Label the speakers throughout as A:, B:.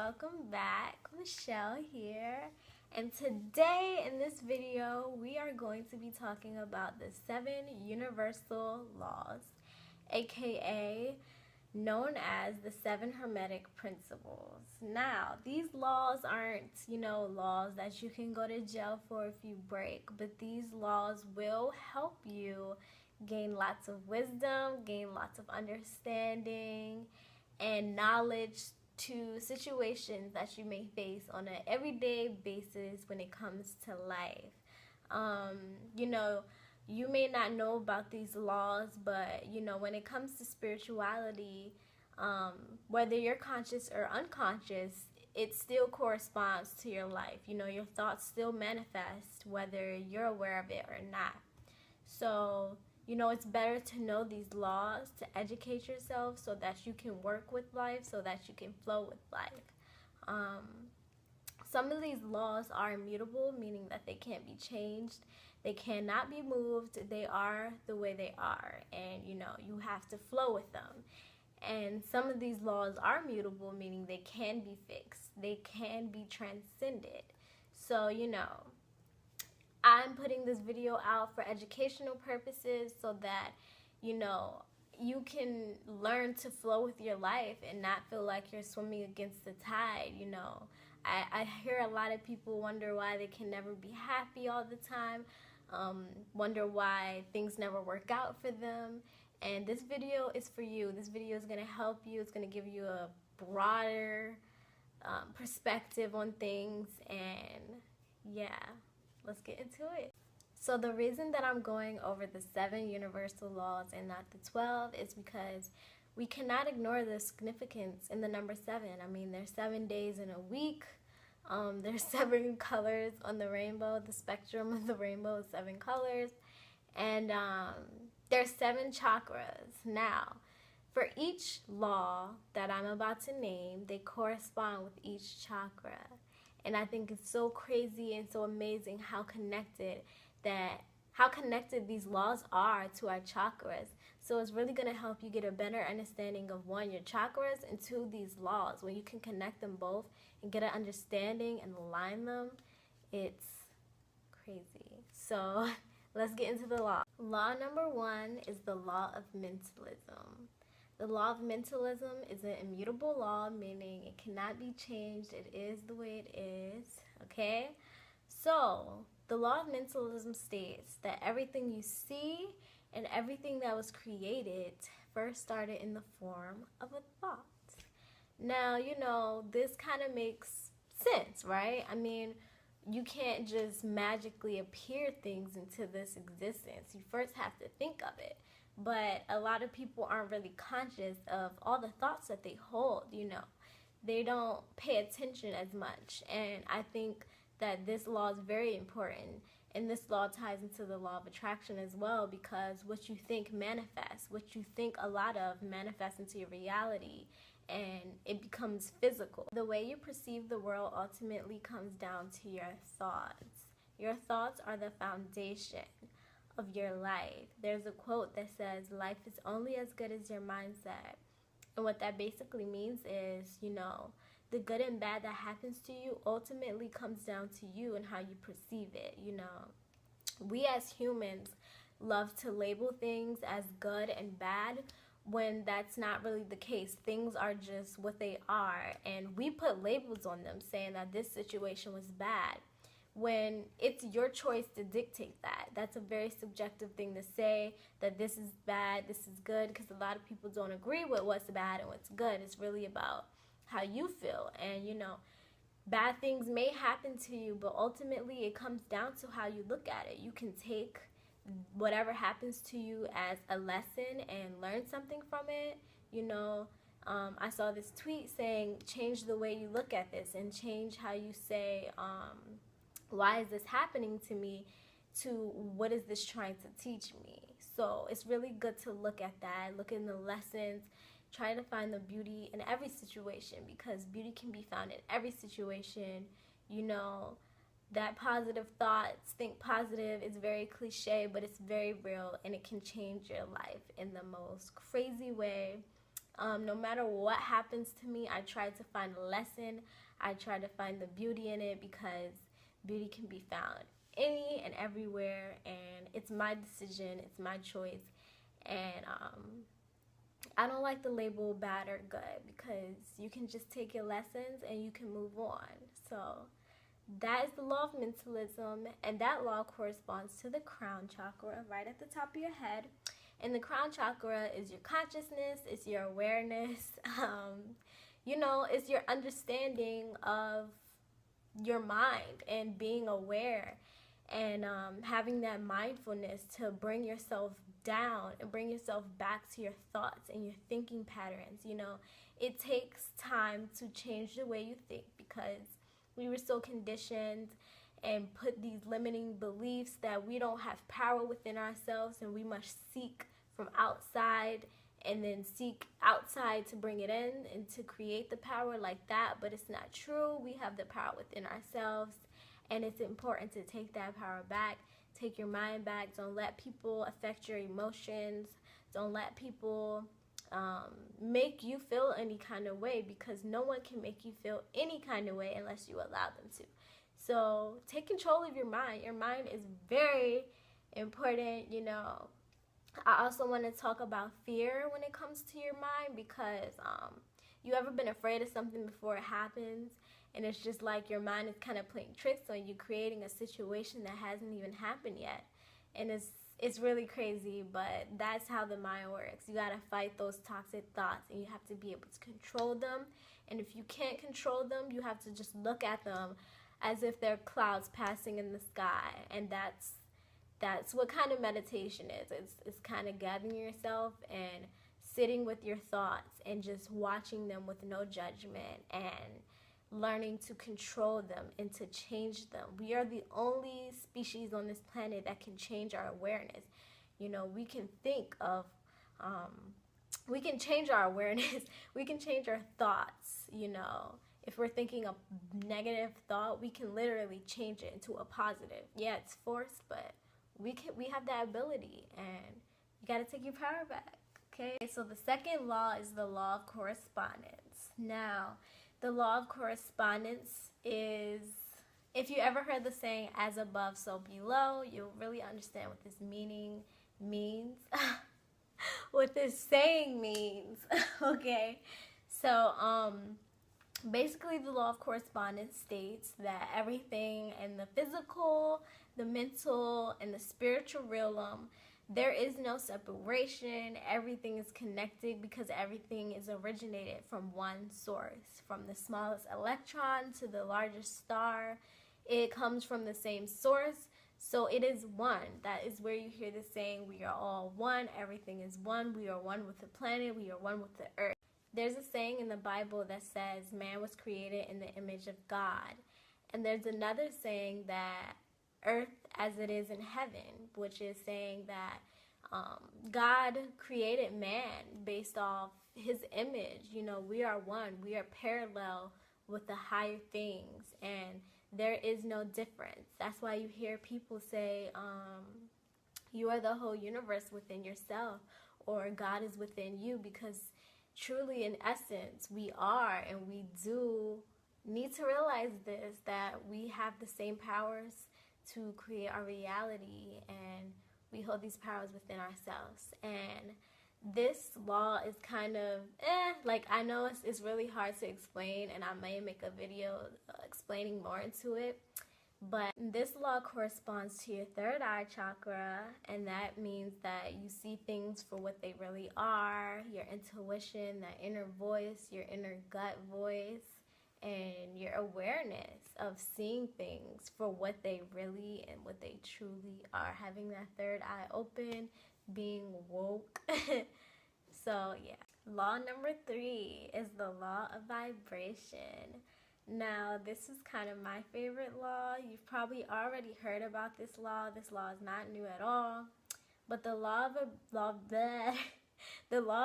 A: welcome back. Michelle here, and today in this video we are going to be talking about the 7 universal laws, aka known as the 7 Hermetic Principles. Now, these laws aren't, laws that you can go to jail for if you break, but these laws will help you gain lots of wisdom, gain lots of understanding and knowledge to situations that you may face on an everyday basis when it comes to life. You may not know about these laws, but when it comes to spirituality, whether you're conscious or unconscious, it still corresponds to your life. Your thoughts still manifest whether you're aware of it or not. So it's better to know these laws, to educate yourself so that you can work with life, so that you can flow with life. Some of these laws are immutable, meaning that they can't be changed. They cannot be moved. They are the way they are, and you have to flow with them. And some of these laws are mutable, meaning they can be fixed. They can be transcended. So, I'm putting this video out for educational purposes so that, you can learn to flow with your life and not feel like you're swimming against the tide. I hear a lot of people wonder why they can never be happy all the time, wonder why things never work out for them. And this video is for you. This video is going to help you. It's going to give you a broader perspective on things. And yeah, let's get into it. So the reason that I'm going over the 7 universal laws and not the 12 is because we cannot ignore the significance in the number 7. I mean, there's 7 days in a week. There's 7 colors on the rainbow. The spectrum of the rainbow is 7 colors. And there's 7 chakras. Now, for each law that I'm about to name, they correspond with each chakra. And I think it's so crazy and so amazing how connected these laws are to our chakras. So it's really going to help you get a better understanding of 1, your chakras, and 2, these laws. When you can connect them both and get an understanding and align them, it's crazy. So let's get into the law. Law number 1 is the law of mentalism. The law of mentalism is an immutable law, meaning it cannot be changed. It is the way it is, okay? So, the law of mentalism states that everything you see and everything that was created first started in the form of a thought. Now, this kind of makes sense, right? I mean, you can't just magically appear things into this existence. You first have to think of it. But a lot of people aren't really conscious of all the thoughts that they hold, They don't pay attention as much. And I think that this law is very important. And this law ties into the law of attraction as well, because what you think manifests. What you think a lot of manifests into your reality, and it becomes physical. The way you perceive the world ultimately comes down to your thoughts. Your thoughts are the foundation of your life. There's a quote that says, life is only as good as your mindset. And what that basically means is, the good and bad that happens to you ultimately comes down to you and how you perceive it. We as humans love to label things as good and bad when that's not really the case. Things are just what they are, and we put labels on them saying that this situation was bad, when it's your choice to dictate that. That's a very subjective thing to say, that this is bad, this is good, because a lot of people don't agree with what's bad and what's good. It's really about how you feel. And bad things may happen to you, but ultimately it comes down to how you look at it. You can take whatever happens to you as a lesson and learn something from it. I saw this tweet saying, change the way you look at this and change how you say, why is this happening to me, to what is this trying to teach me? So it's really good to look at that, look in the lessons, try to find the beauty in every situation, because beauty can be found in every situation. That positive thoughts, think positive, is very cliche, but it's very real, and it can change your life in the most crazy way. No matter what happens to me, I try to find a lesson. I try to find the beauty in it, because beauty can be found any and everywhere, and it's my decision, it's my choice. And I don't like the label bad or good, because you can just take your lessons and you can move on. So that is the law of mentalism, and that law corresponds to the crown chakra right at the top of your head. And the crown chakra is your consciousness, it's your awareness, it's your understanding of your mind and being aware, and having that mindfulness to bring yourself down and bring yourself back to your thoughts and your thinking patterns. It takes time to change the way you think, because we were so conditioned and put these limiting beliefs that we don't have power within ourselves, and we must seek from outside and then seek outside to bring it in and to create the power like that. But it's not true. We have the power within ourselves, and it's important to take that power back. Take your mind back. Don't let people affect your emotions. Don't let people make you feel any kind of way, because no one can make you feel any kind of way unless you allow them to. So take control of your mind. Your mind is very important. I also want to talk about fear when it comes to your mind, because you ever been afraid of something before it happens, and it's just like your mind is kind of playing tricks on you, creating a situation that hasn't even happened yet. And it's really crazy, but that's how the mind works. You got to fight those toxic thoughts, and you have to be able to control them. And if you can't control them, you have to just look at them as if they're clouds passing in the sky. And that's what kind of meditation is. It's kind of gathering yourself and sitting with your thoughts and just watching them with no judgment, and learning to control them and to change them. We are the only species on this planet that can change our awareness. We can think of, we can change our awareness. We can change our thoughts. If we're thinking a negative thought, we can literally change it into a positive. Yeah, it's forced, but we have that ability, and you got to take your power back. Okay, so the second law is the law of correspondence. Now, the law of correspondence is, if you ever heard the saying, as above, so below, you'll really understand what this means. What this saying means, okay? So, basically, the law of correspondence states that everything in the physical, the mental, and the spiritual realm, there is no separation. Everything is connected, because everything is originated from one source. From the smallest electron to the largest star, it comes from the same source. So it is one. That is where you hear the saying, we are all one. Everything is one. We are one with the planet. We are one with the earth. There's a saying in the Bible that says man was created in the image of God. And there's another saying that earth as it is in heaven, which is saying that God created man based off his image. We are one. We are parallel with the higher things, and there is no difference. That's why you hear people say, you are the whole universe within yourself, or God is within you, because truly, in essence, we are, and we do need to realize this, that we have the same powers to create our reality, and we hold these powers within ourselves. And this law is kind of, I know it's really hard to explain, and I may make a video explaining more into it, but this law corresponds to your third eye chakra, and that means that you see things for what they really are, your intuition, that inner voice, your inner gut voice, and your awareness of seeing things for what they really and what they truly are, having that third eye open, being woke. So yeah, law number 3 is the law of vibration. Now, this is kind of my favorite law. You've probably already heard about this law. This law is not new at all, but the law of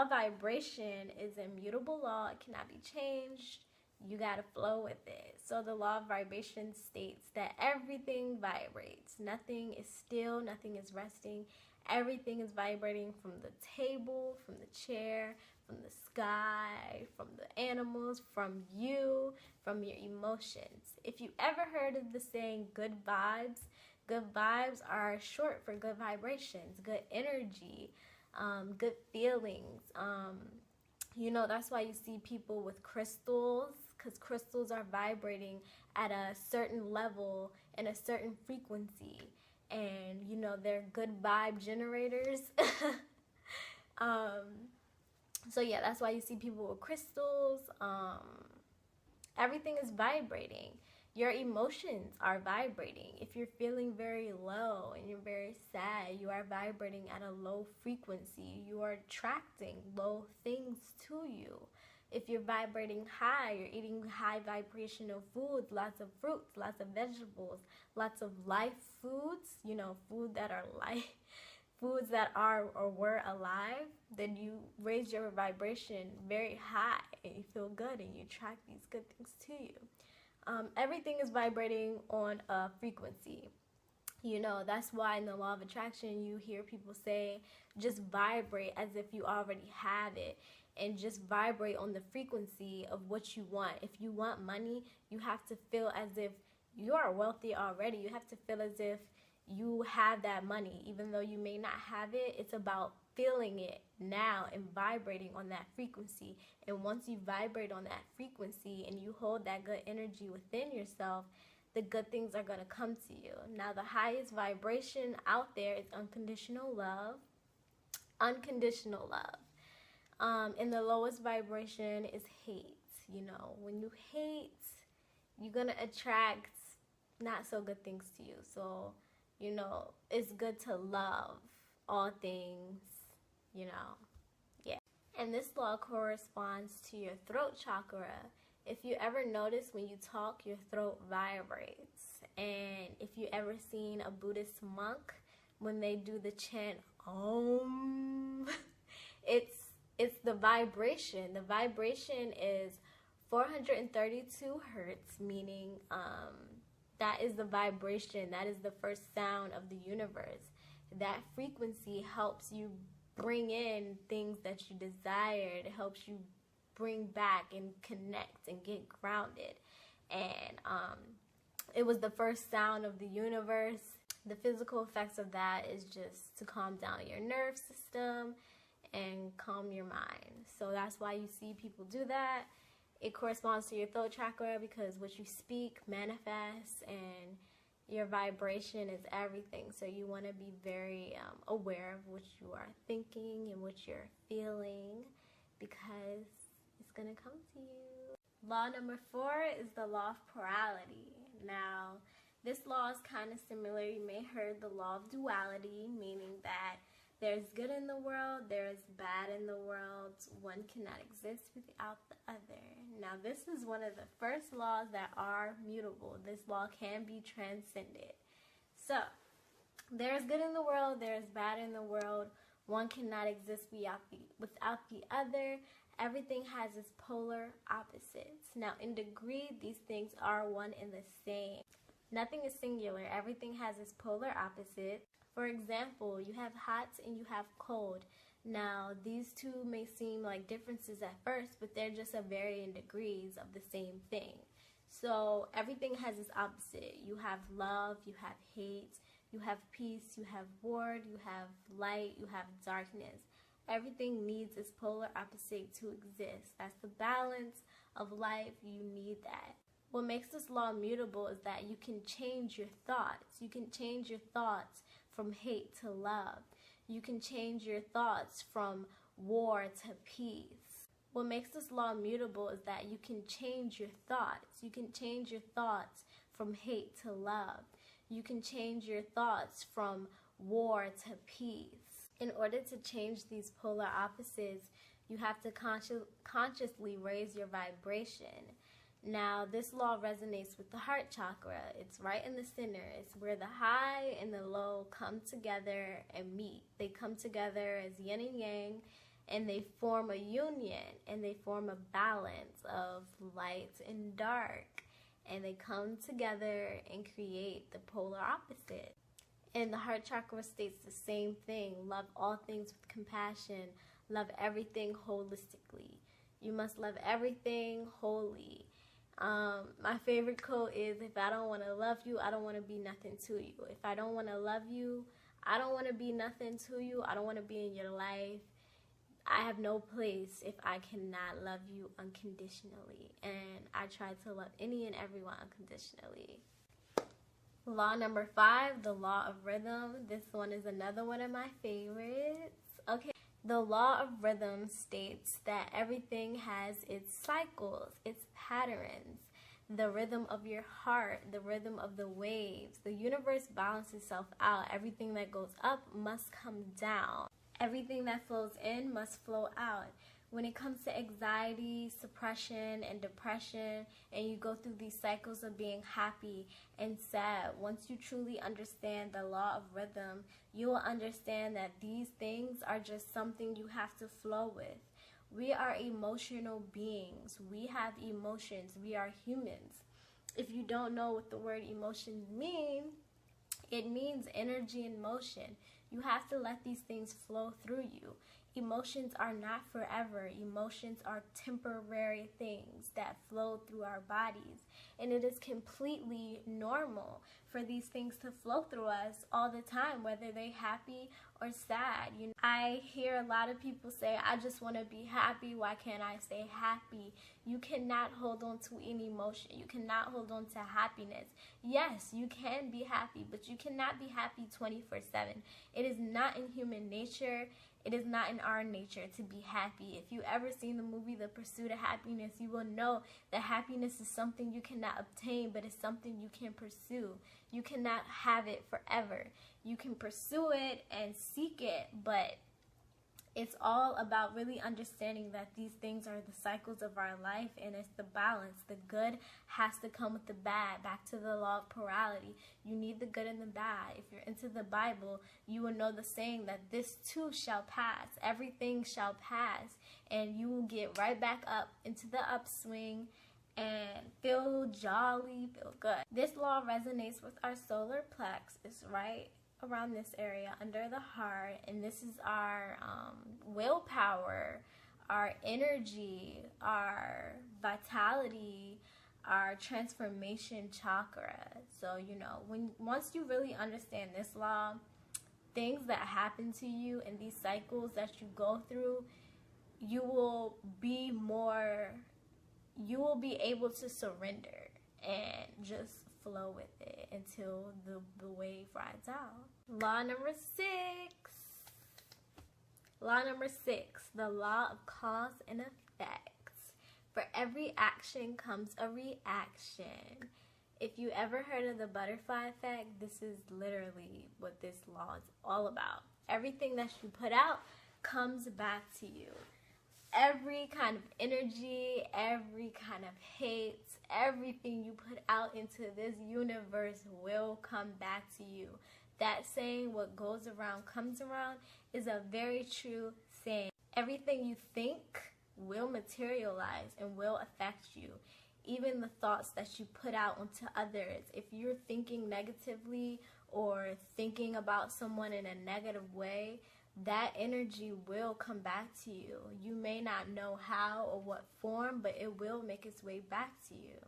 A: vibration is an immutable law. It cannot be changed. You gotta flow with it. So the law of vibration states that everything vibrates. Nothing is still, nothing is resting. Everything is vibrating, from the table, from the chair, from the sky, from the animals, from you, from your emotions. If you ever heard of the saying good vibes are short for good vibrations, good energy, good feelings. You know, that's why you see people with crystals, because crystals are vibrating at a certain level and a certain frequency. And, you know, they're good vibe generators. So yeah, that's why you see people with crystals. Everything is vibrating. Your emotions are vibrating. If you're feeling very low and you're very sad, you are vibrating at a low frequency. You are attracting low things to you. If you're vibrating high, you're eating high vibrational foods, lots of fruits, lots of vegetables, lots of life foods, you know, food that are life, foods that are or were alive, then you raise your vibration very high and you feel good and you attract these good things to you. Everything is vibrating on a frequency. You know, that's why in the law of attraction you hear people say, just vibrate as if you already have it, and just vibrate on the frequency of what you want. If you want money, you have to feel as if you are wealthy already. You have to feel as if you have that money. Even though you may not have it, it's about feeling it now and vibrating on that frequency. And once you vibrate on that frequency and you hold that good energy within yourself, the good things are going to come to you. Now, the highest vibration out there is unconditional love. Unconditional love. And the lowest vibration is hate. You know, when you hate, you're going to attract not so good things to you. So, you know, it's good to love all things, you know. Yeah. And this law corresponds to your throat chakra. If you ever notice when you talk, your throat vibrates. And if you ever seen a Buddhist monk, when they do the chant, Om, it's the vibration. The vibration is 432 hertz, meaning that is the vibration. That is the first sound of the universe. That frequency helps you bring in things that you desired. It helps you bring back and connect and get grounded. And it was the first sound of the universe. The physical effects of that is just to calm down your nerve system and calm your mind. So that's why you see people do that. It corresponds to your throat chakra because what you speak manifests, and your vibration is everything. So you want to be very aware of what you are thinking and what you're feeling, because it's going to come to you. Law number 4 is the law of polarity. Now, this law is kind of similar. You may have heard the law of duality, meaning that there's good in the world, there's bad in the world. One cannot exist without the other. Now, this is one of the first laws that are mutable. This law can be transcended. So, there's good in the world, there's bad in the world. One cannot exist without the other. Everything has its polar opposites. Now, in degree, these things are one and the same. Nothing is singular. Everything has its polar opposite. For example, you have hot and you have cold. Now, these two may seem like differences at first, but they're just of varying degrees of the same thing. So everything has its opposite. You have love, you have hate, you have peace, you have war, you have light, you have darkness. Everything needs its polar opposite to exist. That's the balance of life. You need that. What makes this law mutable is that you can change your thoughts. You can change your thoughts from hate to love. You can change your thoughts from war to peace. What makes this law mutable is that you can change your thoughts. You can change your thoughts from hate to love. You can change your thoughts from war to peace. In order to change these polar opposites, you have to consciously raise your vibration. Now, this law resonates with the heart chakra. It's right in the center. It's where the high and the low come together and meet. They come together as yin and yang, and they form a union, and they form a balance of light and dark. And they come together and create the polar opposite. And the heart chakra states the same thing. Love all things with compassion. love everything holistically. You must love everything wholly. My favorite quote is, if I don't want to love you, I don't want to be nothing to you. If I don't want to love you, I don't want to be nothing to you. I don't want to be in your life. I have no place if I cannot love you unconditionally. And I try to love any and everyone unconditionally. Law number 5, the law of rhythm. This one is another one of my favorites. Okay. The law of rhythm states that everything has its cycles, its patterns, the rhythm of your heart, the rhythm of the waves. The universe balances itself out. Everything that goes up must come down. Everything that flows in must flow out. When it comes to anxiety, suppression, and depression, and you go through these cycles of being happy and sad, once you truly understand the law of rhythm, you will understand that these things are just something you have to flow with. We are emotional beings. We have emotions. We are humans. If you don't know what the word emotions mean, it means energy in motion. You have to let these things flow through you. Emotions are not forever. Emotions are temporary things that flow through our bodies. And it is completely normal for these things to flow through us all the time, whether they're happy or sad. You know, I hear a lot of people say, I just want to be happy. Why can't I stay happy? You cannot hold on to any emotion. You cannot hold on to happiness. Yes, you can be happy, but you cannot be happy 24/7. It is not in human nature. It is not in our nature to be happy. If you ever seen the movie The Pursuit of Happiness, you will know that happiness is something you cannot obtain, but it's something you can pursue. You cannot have it forever. You can pursue it and seek it, but it's all about really understanding that these things are the cycles of our life, and it's the balance. The good has to come with the bad. Back to the law of polarity. You need the good and the bad. If you're into the Bible, you will know the saying that this too shall pass. Everything shall pass, and you will get right back up into the upswing and feel jolly, feel good. This law resonates with our solar plexus, right around this area under the heart, and this is our willpower, our energy, our vitality, our transformation chakra. So you know, once you really understand this law, things that happen to you and these cycles that you go through, you will be able to surrender and just flow with it until the wave rides out. Law number 6. Law number 6, the law of cause and effect. For every action comes a reaction. If you ever heard of the butterfly effect, this is literally what this law is all about. Everything that you put out comes back to you. Every kind of energy, every kind of hate, everything you put out into this universe will come back to you. That saying, what goes around comes around, is a very true saying. Everything you think will materialize and will affect you. Even the thoughts that you put out onto others. If you're thinking negatively or thinking about someone in a negative way, that energy will come back to you. You may not know how or what form, but it will make its way back to you.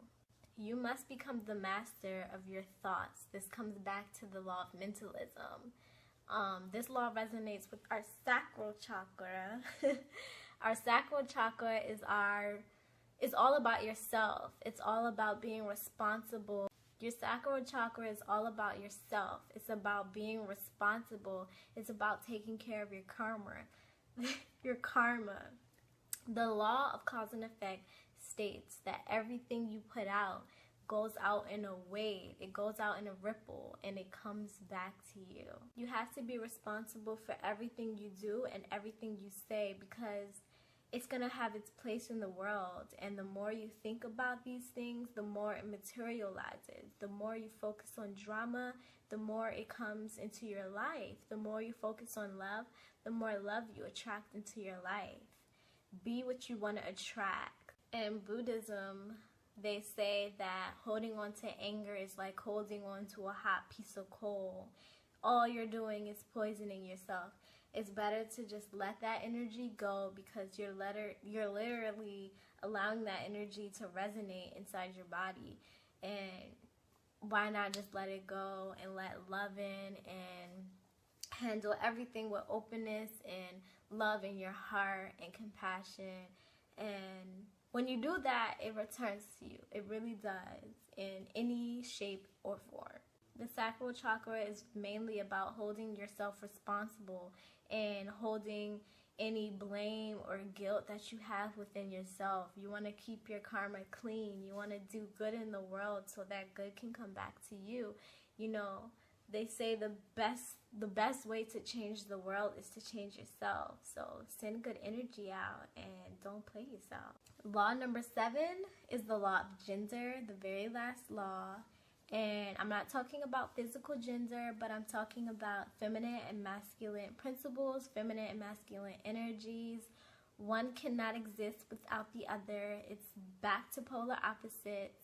A: You must become the master of your thoughts. This comes back to the law of mentalism. This law resonates with our sacral chakra. Our sacral chakra is all about yourself. It's all about being responsible. Your sacral chakra is all about yourself. It's about being responsible. It's about taking care of your karma. Your karma. The law of cause and effect states that everything you put out goes out in a wave. It goes out in a ripple, and it comes back to you. You have to be responsible for everything you do and everything you say, because it's going to have its place in the world. And the more you think about these things, the more it materializes. The more you focus on drama, the more it comes into your life. The more you focus on love, the more love you attract into your life. Be what you want to attract. In Buddhism, they say that holding on to anger is like holding on to a hot piece of coal. All you're doing is poisoning yourself. it's better to just let that energy go, because you're literally allowing that energy to resonate inside your body. And why not just let it go and let love in and handle everything with openness and love in your heart and compassion. And when you do that, it returns to you. It really does, in any shape or form. The sacral chakra is mainly about holding yourself responsible and holding any blame or guilt that you have within yourself. You want to keep your karma clean. You want to do good in the world so that good can come back to you. You know, they say the best way to change the world is to change yourself. So send good energy out and don't play yourself. Law number 7 is the law of gender, the very last law. And I'm not talking about physical gender, but I'm talking about feminine and masculine principles, feminine and masculine energies. One cannot exist without the other. It's back to polar opposites.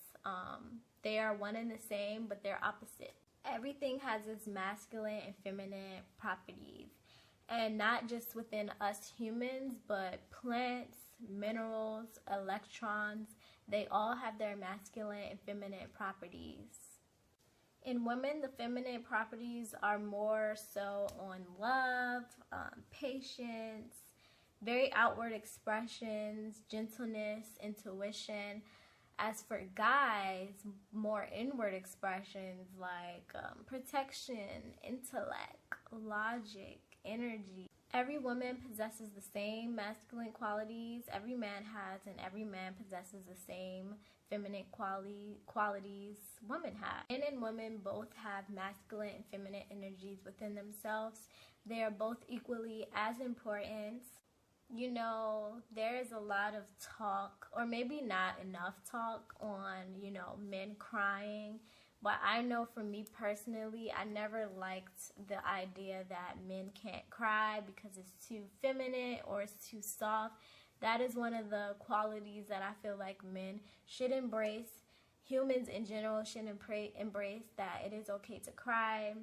A: They are one and the same, but they're opposite. Everything has its masculine and feminine properties. And not just within us humans, but plants, minerals, electrons, they all have their masculine and feminine properties. In women, the feminine properties are more so on love, patience, very outward expressions, gentleness, intuition. As for guys, more inward expressions like protection, intellect, logic, energy. Every woman possesses the same masculine qualities every man has, and every man possesses the same feminine qualities women have. Men and women both have masculine and feminine energies within themselves. They are both equally as important. You know, there is a lot of talk, or maybe not enough talk on, you know, men crying. But I know for me personally, I never liked the idea that men can't cry because it's too feminine or it's too soft. That is one of the qualities that I feel like men should embrace. Humans in general should embrace that it is okay to cry.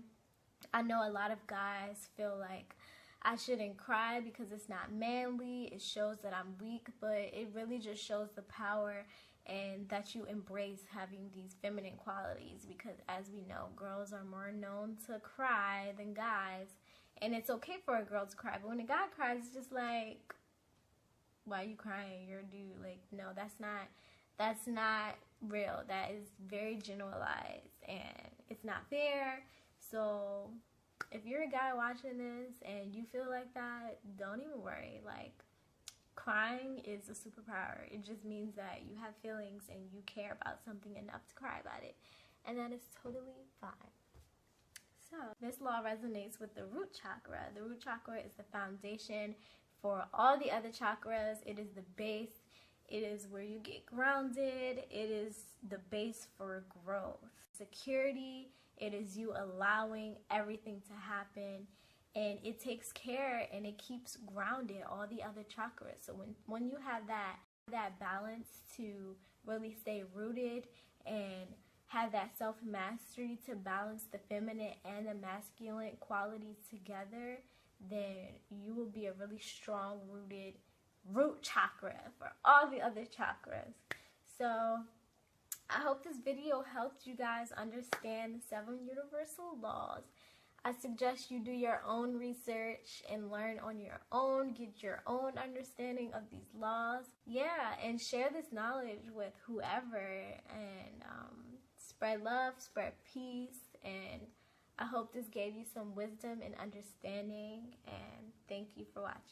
A: I know a lot of guys feel like I shouldn't cry because it's not manly. It shows that I'm weak, but it really just shows the power and that you embrace having these feminine qualities, because as we know, girls are more known to cry than guys. And it's okay for a girl to cry, but when a guy cries, it's just like, why are you crying? You're a dude. Like, no, that's not real. That is very generalized and it's not fair. So if you're a guy watching this and you feel like that, don't even worry. Like, crying is a superpower. It just means that you have feelings and you care about something enough to cry about it, and that is totally fine. So this law resonates with the root chakra. The root chakra is the foundation for all the other chakras. It is the base. It is where you get grounded. It is the base for growth, security. It is you allowing everything to happen, and it takes care and it keeps grounded all the other chakras. So when you have that balance to really stay rooted and have that self-mastery to balance the feminine and the masculine qualities together, then you will be a really strong rooted root chakra for all the other chakras. So I hope this video helped you guys understand the 7 universal laws. I suggest you do your own research and learn on your own, get your own understanding of these laws. Yeah, and share this knowledge with whoever, and spread love, spread peace, and I hope this gave you some wisdom and understanding, and thank you for watching.